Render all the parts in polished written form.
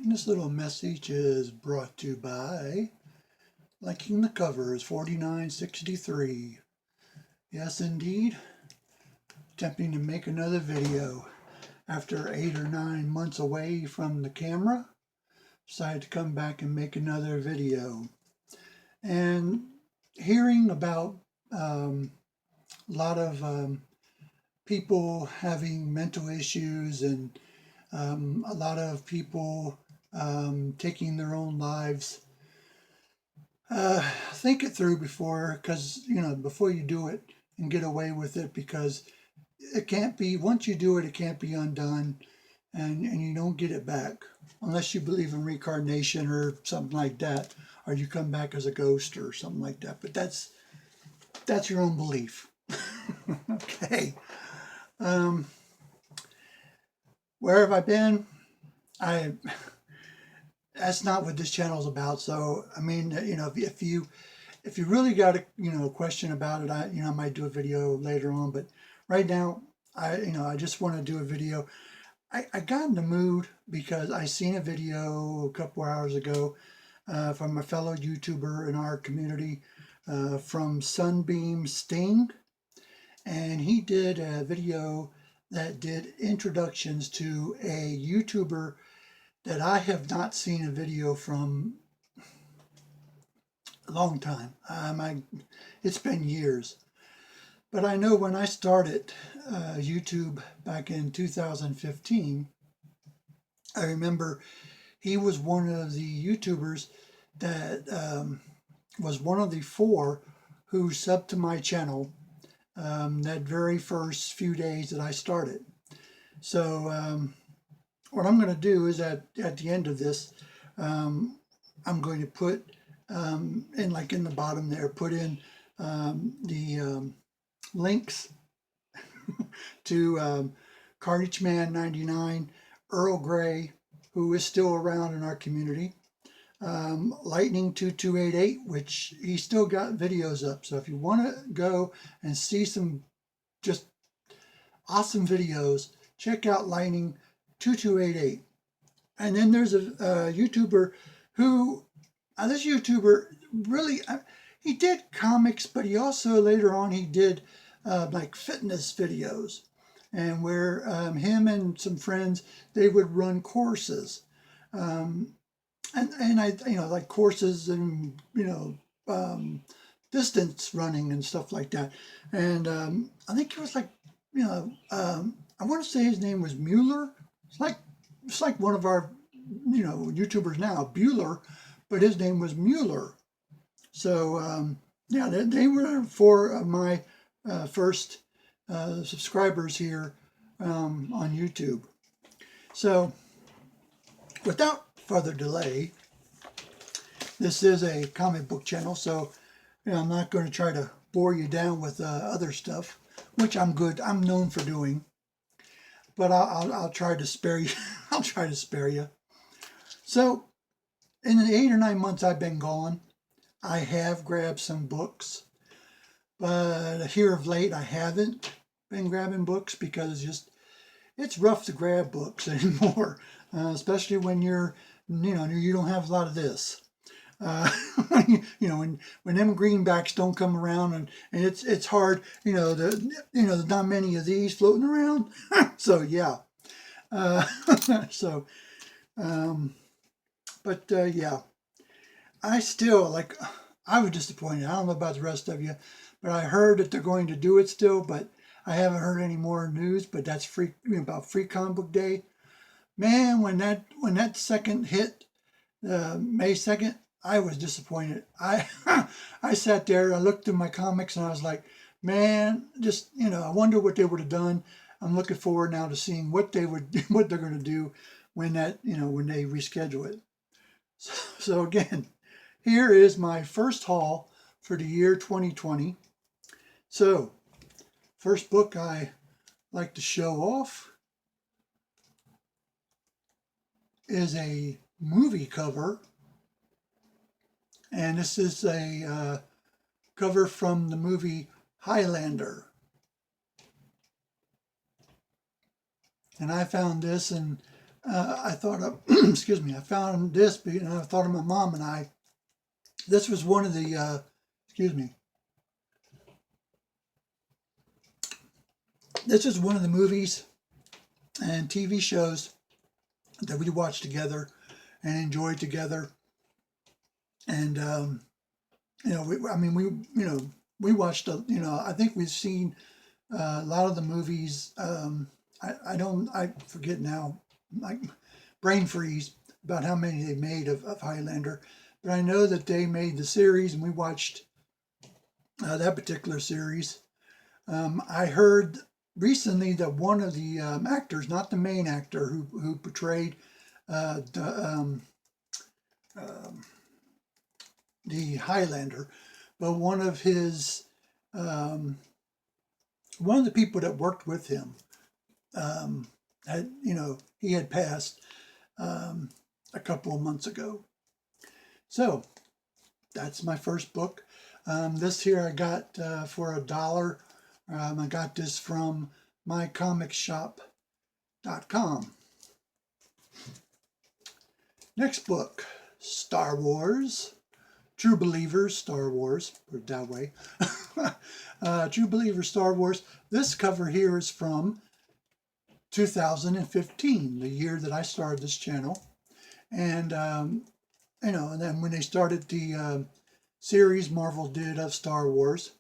And this little message is brought to you by liking the cover is 4963. Yes, indeed. Attempting to make another video after 8 or 9 months away from the camera. Decided to come back and make another video. And hearing about a lot of people having mental issues and a lot of people taking their own lives. Think it through before, because before you do it and get away with it, because it can't be, once you do it, it can't be undone, and you don't get it back unless you believe in reincarnation or something like that, or you come back as a ghost or something like that. But that's your own belief. Okay. Where have I been? That's not what this channel is about. So I mean, if you really got a question about it, I might do a video later on. But right now, I just want to do a video. I got in the mood because I seen a video a couple hours ago from a fellow YouTuber in our community, from Sunbeam Sting, and he did a video that did introductions to a YouTuber that I have not seen a video from a long time. It's been years. But I know when I started YouTube back in 2015, I remember he was one of the YouTubers that was one of the 4 who subbed to my channel that very first few days that I started. So what I'm going to do is at the end of this, I'm going to put in the bottom there, put in the links to Carnage Man 99, Earl Grey, who is still around in our community, Lightning 2288, which he still got videos up. So if you want to go and see some just awesome videos, check out Lightning 2288. And then there's a YouTuber who, this YouTuber really, he did comics, but he also later on he did like fitness videos, and where him and some friends, they would run courses, and I like courses and distance running and stuff like that. And I think it was like I want to say his name was Mueller. It's like one of our YouTubers now, Bueller, but his name was Mueller. So yeah, they were 4 of my first subscribers here on YouTube. So without further delay, this is a comic book channel, so I'm not going to try to bore you down with other stuff, which I'm known for doing. But I'll try to spare you. I'll try to spare you. So in the 8 or 9 months I've been gone, I have grabbed some books, but here of late I haven't been grabbing books because it's rough to grab books anymore, especially when you don't have a lot of this. When them greenbacks don't come around, and it's hard. There's not many of these floating around. So yeah. Yeah. I still, I was disappointed. I don't know about the rest of you, but I heard that they're going to do it still, but I haven't heard any more news. But that's about Free Comic Book Day. Man, when that second hit, May 2nd, I was disappointed. I sat there, I looked through my comics, and I was like, man, just, I wonder what they would have done. I'm looking forward now to seeing what they're going to do when when they reschedule it. So again, here is my first haul for the year 2020. So, first book I like to show off is a movie cover. And this is a cover from the movie Highlander. And I found this in I thought of, excuse me, I found this, and I thought of my mom and I. This was one of the, excuse me, this is one of the movies and TV shows that we watched together and enjoyed together. And, we watched, I think we've seen a lot of the movies. I forget now, like brain freeze about how many they made of Highlander. But I know that they made the series and we watched that particular series. I heard recently that one of the actors, not the main actor who portrayed the Highlander, but one of his one of the people that worked with him he had passed a couple of months ago. So that's my first book. This here I got for $1. I got this from mycomicshop.com. Next book, Star Wars. True Believers, Star Wars, put it that way. True Believers, Star Wars. This cover here is from 2015, the year that I started this channel. And, and then when they started the series Marvel did of Star Wars,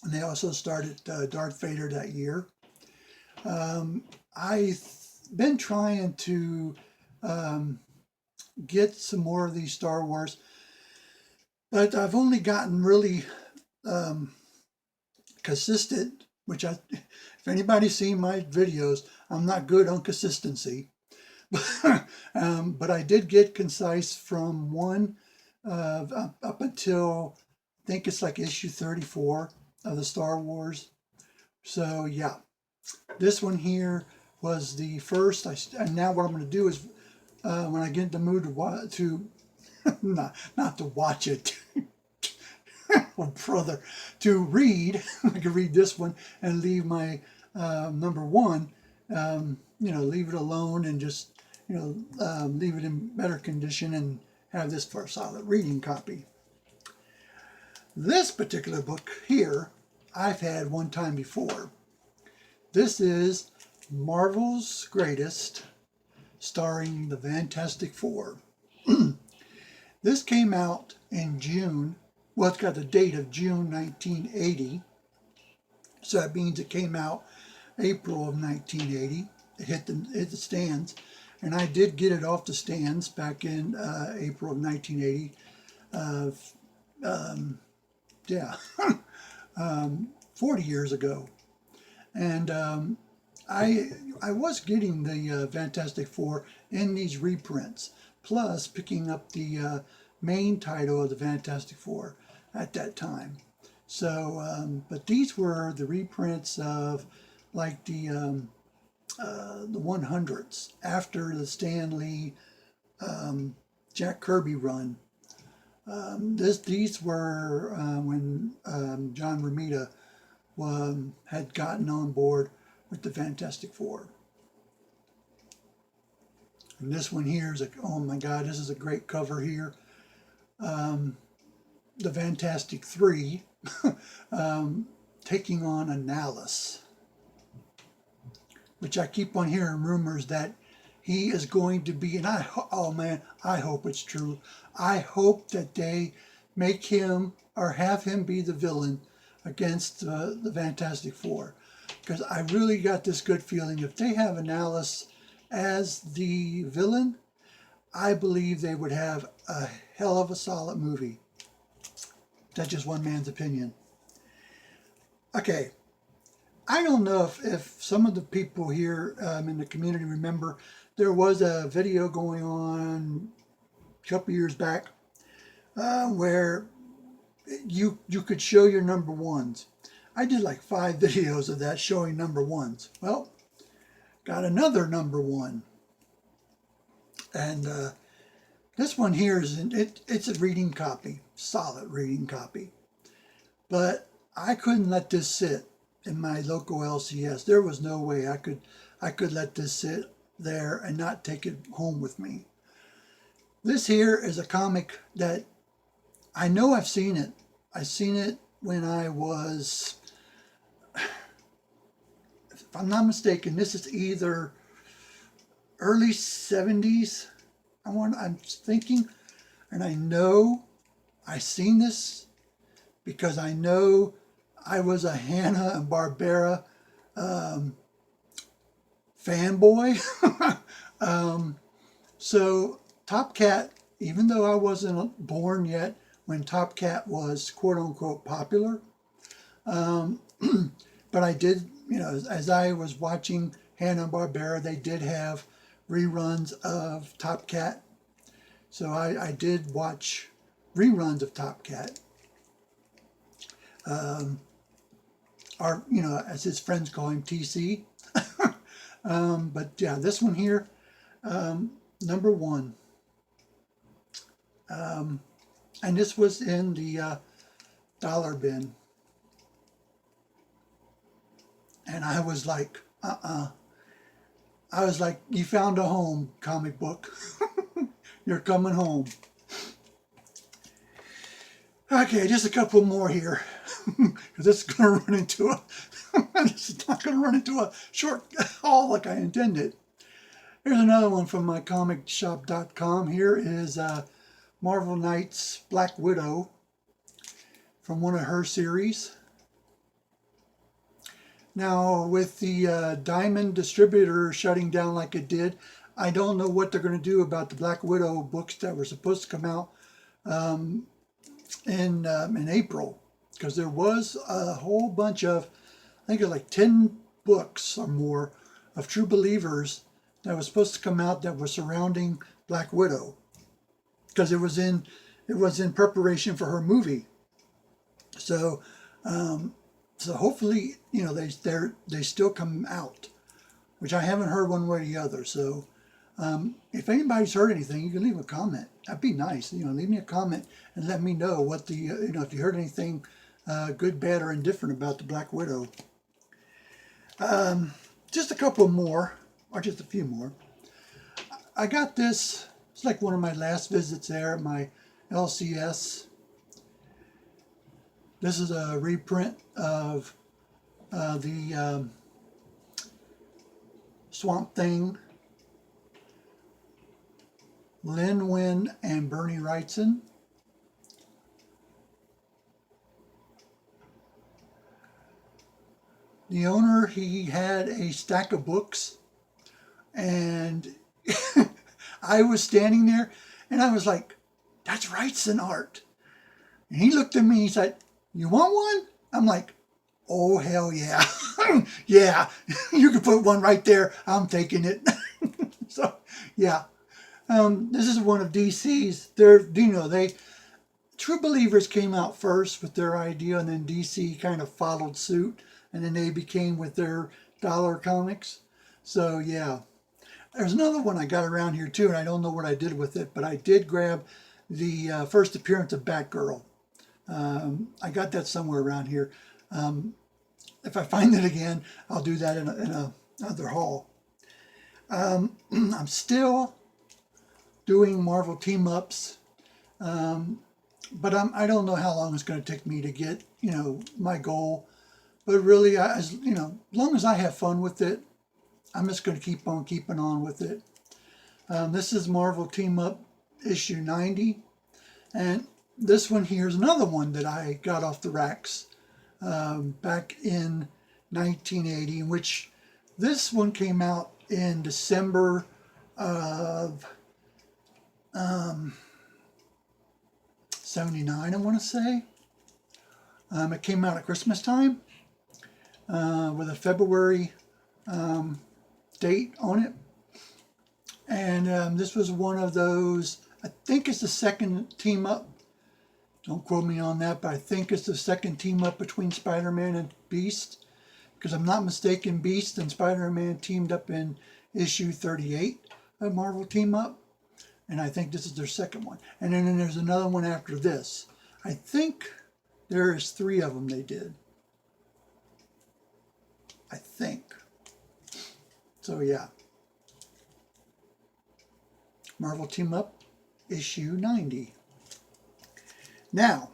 and they also started Darth Vader that year. I've been trying to get some more of these Star Wars, but I've only gotten really consistent, which if anybody's seen my videos, I'm not good on consistency. But I did get concise from one up until, I think it's like issue 34 of the Star Wars. So yeah, this one here was the first. And now what I'm going to do is when I get in the mood to not to watch it, oh brother, to read, I can read this one and leave my number one, leave it alone and just leave it in better condition and have this for a solid reading copy. This particular book here, I've had one time before. This is Marvel's Greatest, starring the Fantastic Four. This came out in June. Well, it's got the date of June 1980. So that means it came out April of 1980. It hit the stands. And I did get it off the stands back in April of 1980. 40 years ago. And I was getting the Fantastic Four in these reprints, plus picking up the main title of the Fantastic Four at that time. So, but these were the reprints of like the 100s after the Stan Lee, Jack Kirby run. These were when John Romita had gotten on board with the Fantastic Four. And this one here is like, oh my God, this is a great cover here. The Fantastic Three taking on Annalise, which I keep on hearing rumors that he is going to be, and I hope it's true. I hope that they make him or have him be the villain against the Fantastic Four, because I really got this good feeling if they have Annalise as the villain, I believe they would have a hell of a solid movie. That's just one man's opinion. Okay, I don't know if some of the people here in the community remember, there was a video going on a couple years back where you could show your number ones. I did like 5 videos of that showing number ones. Well, got another number one. And this one here it's a reading copy, solid reading copy. But I couldn't let this sit in my local LCS. There was no way I could let this sit there and not take it home with me. This here is a comic that I know I've seen it. I've seen it when I was, if I'm not mistaken, this is either early 70s, I'm thinking, and I know I seen this because I know I was a Hanna and Barbera fanboy. So Top Cat, even though I wasn't born yet when Top Cat was quote unquote popular, but I did, as I was watching Hanna and Barbera, they did have reruns of Top Cat. So I did watch reruns of Top Cat. Or, as his friends call him, TC. But yeah, this one here, number one. And this was in the dollar bin. And I was like, I was like, you found a home, comic book. You're coming home. Okay, just a couple more here. Because this is going to run into this is not going to run into a short haul like I intended. Here's another one from my comicshop.com. Here is Marvel Knight's Black Widow from one of her series. Now, with the Diamond distributor shutting down like it did, I don't know what they're going to do about the Black Widow books that were supposed to come out in April, because there was a whole bunch of, I think it was like 10 books or more of True Believers that was supposed to come out that was surrounding Black Widow, because it was in preparation for her movie. So so hopefully they still come out, which I haven't heard one way or the other. So if anybody's heard anything, you can leave a comment. That'd be nice. Leave me a comment and let me know what the if you heard anything good, bad, or indifferent about the Black Widow. Just a couple more, or just a few more. I got this. It's like one of my last visits there at my LCS. This is a reprint of the Swamp Thing, Lin Wynn and Bernie Wrightson. The owner, he had a stack of books, and I was standing there, and I was like, that's Wrightson art. And he looked at me, he said, you want one? I'm like, oh, hell yeah. Yeah, you can put one right there. I'm taking it. So, yeah. This is one of DC's. True Believers came out first with their idea, and then DC kind of followed suit, and then they became with their dollar comics. So, yeah. There's another one I got around here, too, and I don't know what I did with it, but I did grab the first appearance of Batgirl. I got that somewhere around here. If I find it again, I'll do that in another haul. I'm still doing Marvel team-ups, but I don't know how long it's going to take me to get, my goal. But really, as long as I have fun with it, I'm just going to keep on keeping on with it. This is Marvel Team-Up issue 90, and this one here is another one that I got off the racks back in 1980, in which this one came out in December of 79, I want to say. It came out at Christmas time with a February date on it. And this was one of those, I think it's the second team up. Don't quote me on that, but I think it's the second team up between Spider-Man and Beast. Because I'm not mistaken, Beast and Spider-Man teamed up in issue 38 of Marvel Team Up. And I think this is their second one. And then there's another one after this. I think there's 3 of them they did. I think. So yeah. Marvel Team Up issue 90. Now,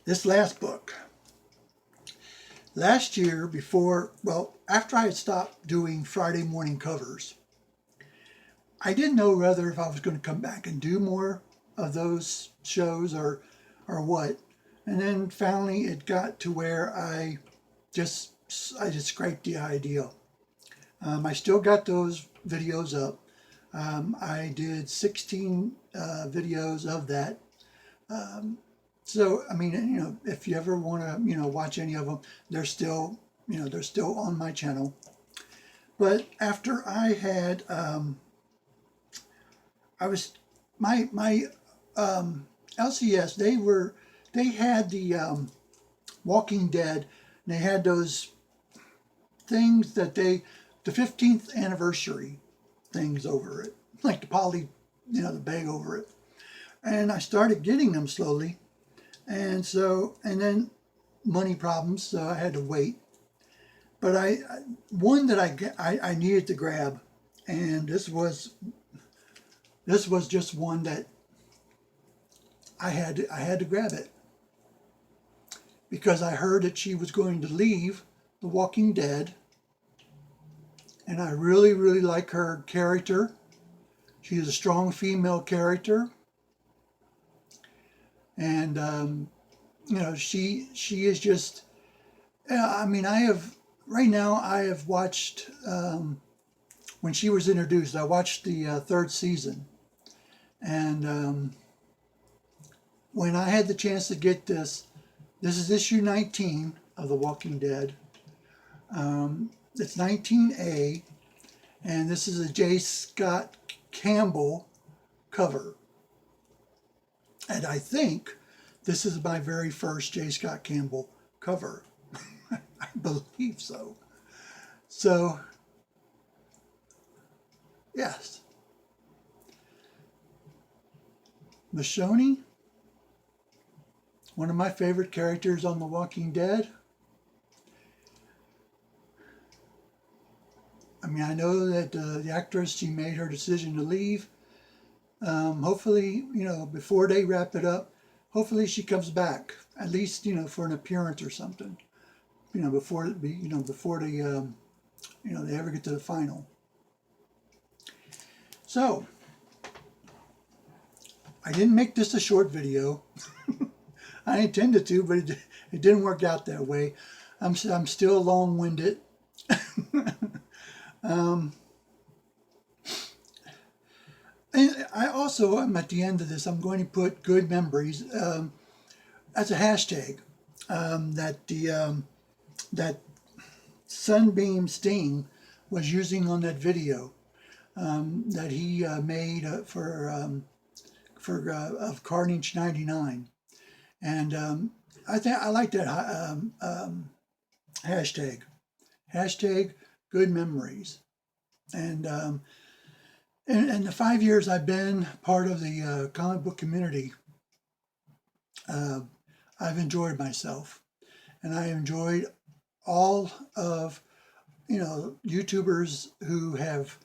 this last book. Last year, after I had stopped doing Friday morning covers, I didn't know whether if I was going to come back and do more of those shows or what. And then finally it got to where I just scraped the idea. I still got those videos up. I did 16 videos of that. So, I mean, if you ever want to, watch any of them, they're still on my channel. But after I had, my LCS, they had the Walking Dead, and they had those things that the 15th anniversary things over it, like the the bag over it. And I started getting them slowly. And then money problems, so I had to wait. But one that I needed to grab, and this was just one that I had to grab it because I heard that she was going to leave The Walking Dead, and I really, really like her character. She is a strong female character. And she is just. I mean, I have watched when she was introduced. I watched the third season, and when I had the chance to get this is issue 19 of The Walking Dead. It's 19A, and this is a J. Scott Campbell cover. And I think this is my very first J. Scott Campbell cover. I believe so. So, yes. Michonne, one of my favorite characters on The Walking Dead. I mean, I know that the actress, she made her decision to leave. Hopefully, before they wrap it up, hopefully she comes back, at least, for an appearance or something, before they ever get to the final. So, I didn't make this a short video. I intended to, but it didn't work out that way. I'm still long-winded. And I'm at the end of this, I'm going to put good memories as a hashtag that Sunbeam Sting was using on that video that he made of Carnage 99. And I like that hashtag. Hashtag good memories. And in the 5 years I've been part of the comic book community, I've enjoyed myself. And I enjoyed all of, YouTubers who have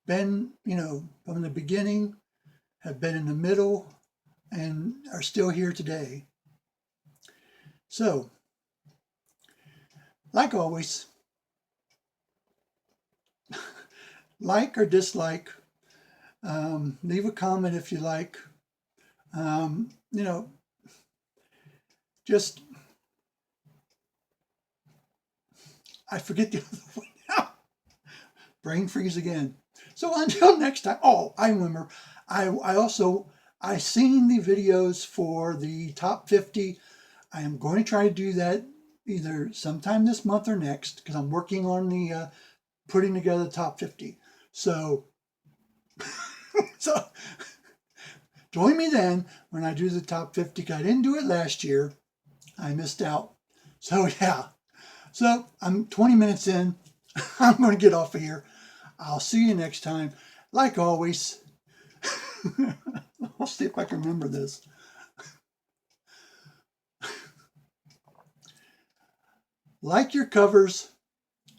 been, from the beginning, have been in the middle, and are still here today. So, like always, like or dislike, leave a comment if you like. Just, I forget the other one now. Brain freeze again. So until next time. Oh, I remember. I seen the videos for the top 50. I am going to try to do that either sometime this month or next, because I'm working on the putting together the top 50. So, join me then when I do the top 50. Because I didn't do it last year. I missed out. So yeah. So I'm 20 minutes in. I'm going to get off of here. I'll see you next time. Like always. I'll see if I can remember this. Like your covers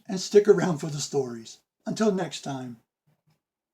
and stick around for the stories. Until next time.